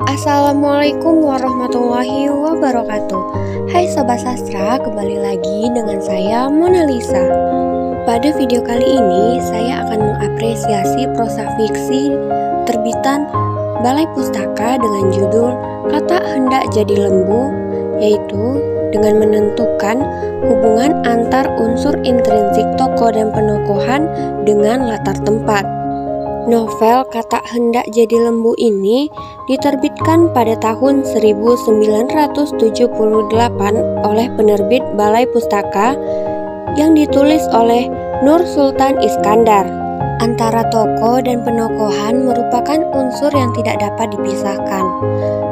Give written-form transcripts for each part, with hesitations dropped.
Assalamualaikum warahmatullahi wabarakatuh. Hai Sobat Sastra, kembali lagi dengan saya Mona Lisa. Pada video kali ini saya akan mengapresiasi prosa fiksi terbitan Balai Pustaka dengan judul Kata Hendak Jadi Lembu, yaitu dengan menentukan hubungan antar unsur intrinsik tokoh dan penokohan dengan latar tempat. Novel Kata Hendak Jadi Lembu ini diterbitkan pada tahun 1978 oleh penerbit Balai Pustaka yang ditulis oleh Nur Sultan Iskandar. Antara tokoh dan penokohan merupakan unsur yang tidak dapat dipisahkan.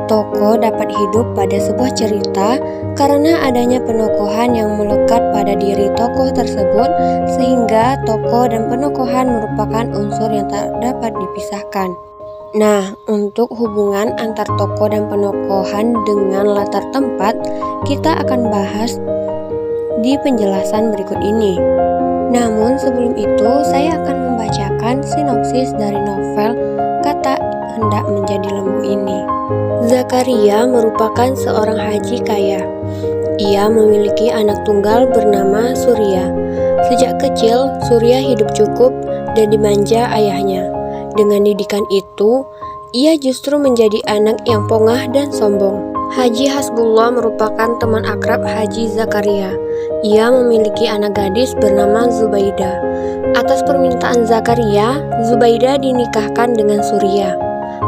Tokoh dapat hidup pada sebuah cerita karena adanya penokohan yang melekat pada diri tokoh tersebut, sehingga tokoh dan penokohan merupakan unsur yang tak dapat dipisahkan. Nah, untuk hubungan antar tokoh dan penokohan dengan latar tempat, kita akan bahas di penjelasan berikut ini. Namun sebelum itu, saya akan membacakan sinopsis dari novel Kata Hendak Menjadi Lembu ini. Zakaria merupakan seorang haji kaya. Ia memiliki anak tunggal bernama Surya. Sejak kecil, Surya hidup cukup dan dimanja ayahnya. Dengan didikan itu, ia justru menjadi anak yang pongah dan sombong. Haji Hasbullah merupakan teman akrab Haji Zakaria. Ia memiliki anak gadis bernama Zubaidah. Atas permintaan Zakaria, Zubaidah dinikahkan dengan Surya.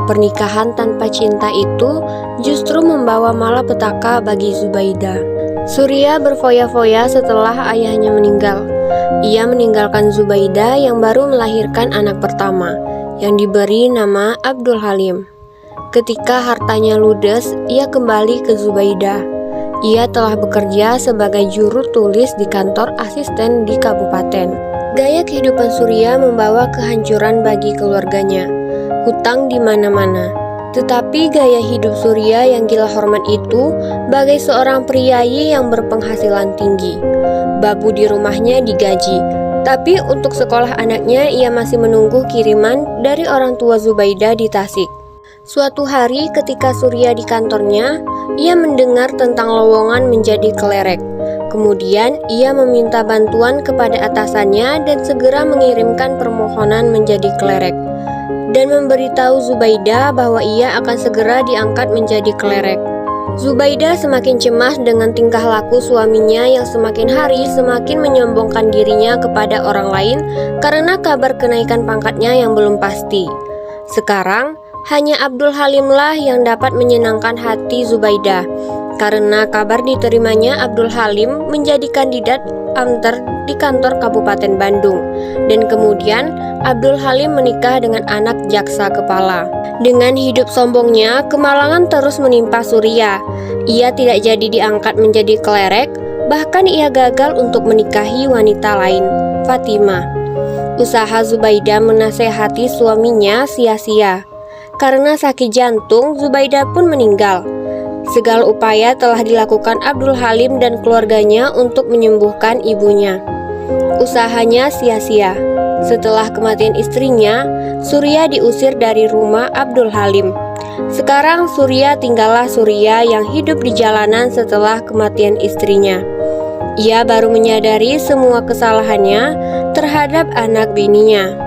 Pernikahan tanpa cinta itu justru membawa malapetaka bagi Zubaidah. Surya berfoya-foya setelah ayahnya meninggal. Ia meninggalkan Zubaidah yang baru melahirkan anak pertama, yang diberi nama Abdul Halim. Ketika hartanya ludes, ia kembali ke Zubaidah. Ia telah bekerja sebagai juru tulis di kantor asisten di kabupaten. Gaya kehidupan Surya membawa kehancuran bagi keluarganya. Hutang di mana-mana. Tetapi gaya hidup Surya yang gila hormat itu bagai seorang priayi yang berpenghasilan tinggi. Babu di rumahnya digaji, tapi untuk sekolah anaknya ia masih menunggu kiriman dari orang tua Zubaidah di Tasik. Suatu hari ketika Surya di kantornya, ia mendengar tentang lowongan menjadi klerek. Kemudian ia meminta bantuan kepada atasannya dan segera mengirimkan permohonan menjadi klerek, dan memberitahu Zubaidah bahwa ia akan segera diangkat menjadi klerek. Zubaidah semakin cemas dengan tingkah laku suaminya yang semakin hari semakin menyombongkan dirinya kepada orang lain karena kabar kenaikan pangkatnya yang belum pasti. Sekarang, hanya Abdul Halimlah yang dapat menyenangkan hati Zubaidah, karena kabar diterimanya Abdul Halim menjadi kandidat amter di kantor Kabupaten Bandung, dan kemudian Abdul Halim menikah dengan anak jaksa kepala. Dengan hidup sombongnya, kemalangan terus menimpa Surya. Ia tidak jadi diangkat menjadi klerek, bahkan ia gagal untuk menikahi wanita lain, Fatimah. Usaha Zubaidah menasehati suaminya sia-sia. Karena sakit jantung, Zubaidah pun meninggal. Segala upaya telah dilakukan Abdul Halim dan keluarganya untuk menyembuhkan ibunya. Usahanya sia-sia. Setelah kematian istrinya, Surya diusir dari rumah Abdul Halim. Sekarang Surya tinggallah Surya yang hidup di jalanan setelah kematian istrinya. Ia baru menyadari semua kesalahannya terhadap anak bininya.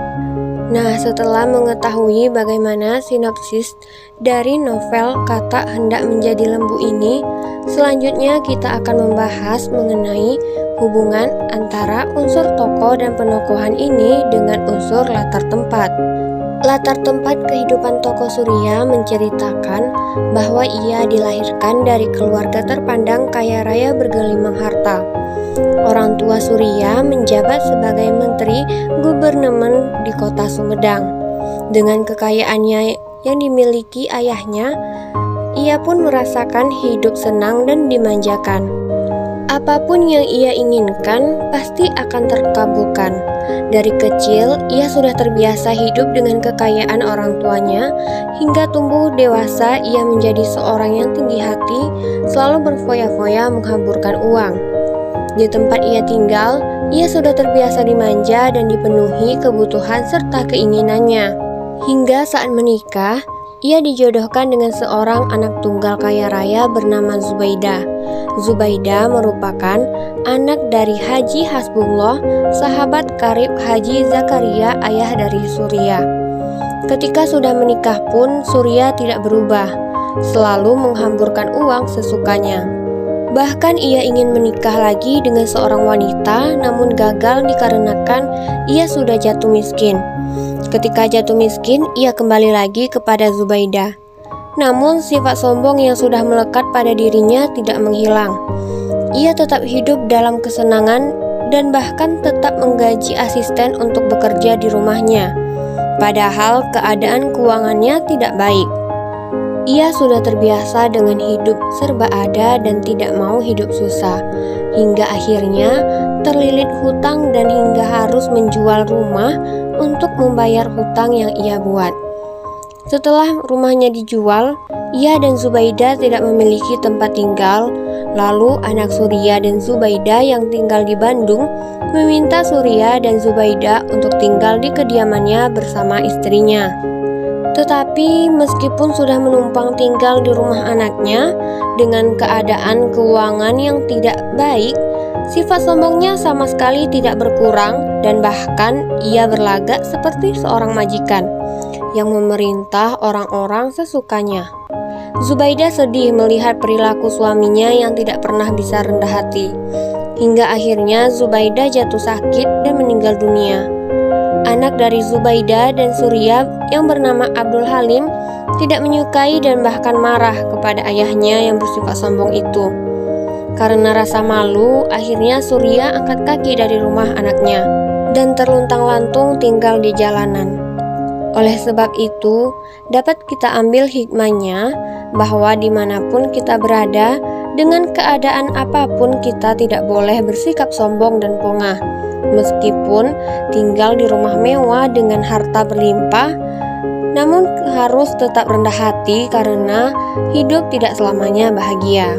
Nah, setelah mengetahui bagaimana sinopsis dari novel Kata Hendak Menjadi Lembu ini, selanjutnya kita akan membahas mengenai hubungan antara unsur tokoh dan penokohan ini dengan unsur latar tempat. Latar tempat kehidupan tokoh Surya menceritakan bahwa ia dilahirkan dari keluarga terpandang kaya raya bergelimang harta. Orang tua Surya menjabat sebagai menteri gubernemen di kota Sumedang. Dengan kekayaannya yang dimiliki ayahnya, ia pun merasakan hidup senang dan dimanjakan. Apapun yang ia inginkan pasti akan terkabulkan. Dari kecil, ia sudah terbiasa hidup dengan kekayaan orang tuanya. Hingga tumbuh dewasa, ia menjadi seorang yang tinggi hati, selalu berfoya-foya menghamburkan uang. Di tempat ia tinggal, ia sudah terbiasa dimanja dan dipenuhi kebutuhan serta keinginannya. Hingga saat menikah, Ia dijodohkan dengan seorang anak tunggal kaya raya bernama Zubaidah. Zubaidah merupakan anak dari Haji Hasbullah, sahabat karib Haji Zakaria, ayah dari Surya. Ketika sudah menikah pun Surya tidak berubah, selalu menghamburkan uang sesukanya. Bahkan ia ingin menikah lagi dengan seorang wanita, namun gagal dikarenakan ia sudah jatuh miskin. Ketika jatuh miskin, ia kembali lagi kepada Zubaidah. Namun sifat sombong yang sudah melekat pada dirinya tidak menghilang. Ia tetap hidup dalam kesenangan dan bahkan tetap menggaji asisten untuk bekerja di rumahnya. Padahal keadaan keuangannya tidak baik. Ia sudah terbiasa dengan hidup serba ada dan tidak mau hidup susah. Hingga akhirnya terlilit hutang dan hingga harus menjual rumah untuk membayar hutang yang ia buat. Setelah rumahnya dijual, ia dan Zubaidah tidak memiliki tempat tinggal. Lalu anak Surya dan Zubaidah yang tinggal di Bandung meminta Surya dan Zubaidah untuk tinggal di kediamannya bersama istrinya. Tetapi meskipun sudah menumpang tinggal di rumah anaknya dengan keadaan keuangan yang tidak baik, sifat sombongnya sama sekali tidak berkurang dan bahkan ia berlagak seperti seorang majikan yang memerintah orang-orang sesukanya. Zubaidah sedih melihat perilaku suaminya yang tidak pernah bisa rendah hati. Hingga akhirnya Zubaidah jatuh sakit dan meninggal dunia. Anak dari Zubaidah dan Surya yang bernama Abdul Halim tidak menyukai dan bahkan marah kepada ayahnya yang bersifat sombong itu. Karena rasa malu, akhirnya Surya angkat kaki dari rumah anaknya dan terluntang-lantung tinggal di jalanan. Oleh sebab itu, dapat kita ambil hikmahnya bahwa dimanapun kita berada, dengan keadaan apapun kita tidak boleh bersikap sombong dan pongah. Meskipun tinggal di rumah mewah dengan harta berlimpah, namun harus tetap rendah hati karena hidup tidak selamanya bahagia.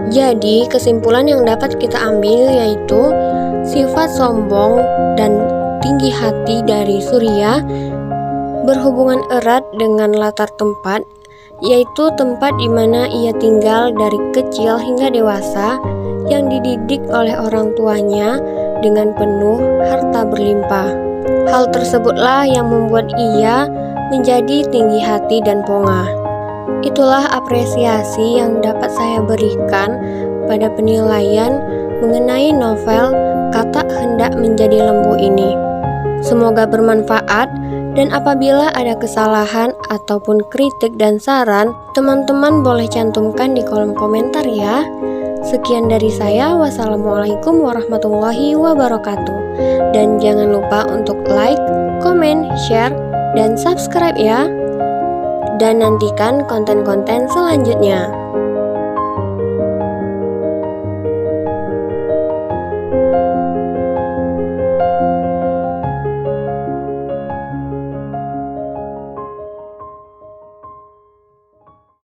Jadi, kesimpulan yang dapat kita ambil yaitu sifat sombong dan tinggi hati dari Surya berhubungan erat dengan latar tempat, yaitu tempat di mana ia tinggal dari kecil hingga dewasa, yang dididik oleh orang tuanya dengan penuh harta berlimpah. Hal tersebutlah yang membuat ia menjadi tinggi hati dan pongah. Itulah apresiasi yang dapat saya berikan pada penilaian mengenai novel Kata Hendak Menjadi Lembu ini. Semoga bermanfaat, dan apabila ada kesalahan ataupun kritik dan saran, teman-teman boleh cantumkan di kolom komentar ya. Sekian dari saya, wassalamualaikum warahmatullahi wabarakatuh. Dan jangan lupa untuk like, komen, share, dan subscribe ya. Dan nantikan konten-konten selanjutnya.